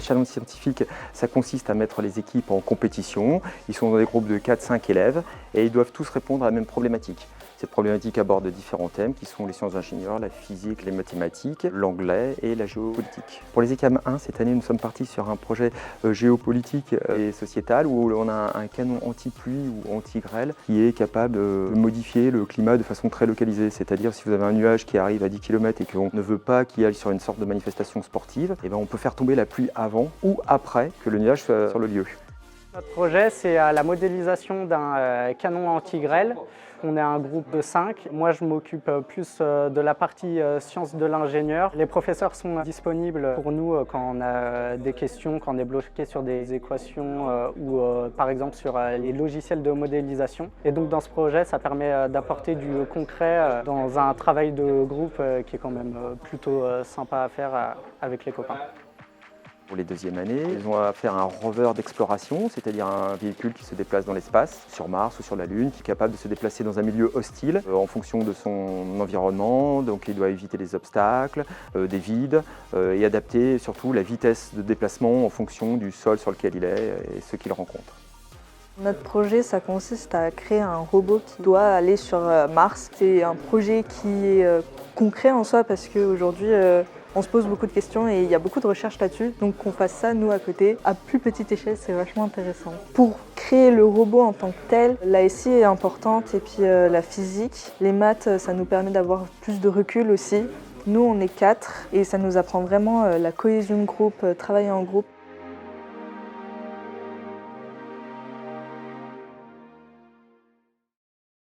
challenge scientifique, ça consiste à mettre les équipes en compétition. Ils sont dans des groupes de 4-5 élèves et ils doivent tous répondre à la même problématique. Cette problématique aborde différents thèmes qui sont les sciences d'ingénieur, la physique, les mathématiques, l'anglais et la géopolitique. Pour les ECAM 1, cette année, nous sommes partis sur un projet géopolitique et sociétal où on a un canon anti-pluie ou anti-grêle qui est capable de modifier le climat de façon très localisée. C'est-à-dire si vous avez un nuage qui arrive à 10 km et qu'on ne veut pas qu'il aille sur une sorte de manifestation sportive, eh bien on peut faire tomber la pluie avant ou après que le nuage soit sur le lieu. Notre projet, c'est la modélisation d'un canon anti-grêle. On est un groupe de 5. Moi, je m'occupe plus de la partie sciences de l'ingénieur. Les professeurs sont disponibles pour nous quand on a des questions, quand on est bloqué sur des équations ou par exemple sur les logiciels de modélisation. Et donc dans ce projet, ça permet d'apporter du concret dans un travail de groupe qui est quand même plutôt sympa à faire avec les copains. Pour les deuxièmes années, ils ont à faire un rover d'exploration, c'est-à-dire un véhicule qui se déplace dans l'espace, sur Mars ou sur la Lune, qui est capable de se déplacer dans un milieu hostile en fonction de son environnement. Donc il doit éviter les obstacles, des vides et adapter surtout la vitesse de déplacement en fonction du sol sur lequel il est et ce qu'il rencontre. Notre projet, ça consiste à créer un robot qui doit aller sur Mars. C'est un projet qui est concret en soi parce qu'aujourd'hui, on se pose beaucoup de questions et il y a beaucoup de recherches là-dessus. Donc qu'on fasse ça, nous, à côté, à plus petite échelle, c'est vachement intéressant. Pour créer le robot en tant que tel, la SI est importante et puis la physique. Les maths, ça nous permet d'avoir plus de recul aussi. Nous, on est 4 et ça nous apprend vraiment la cohésion de groupe, travailler en groupe.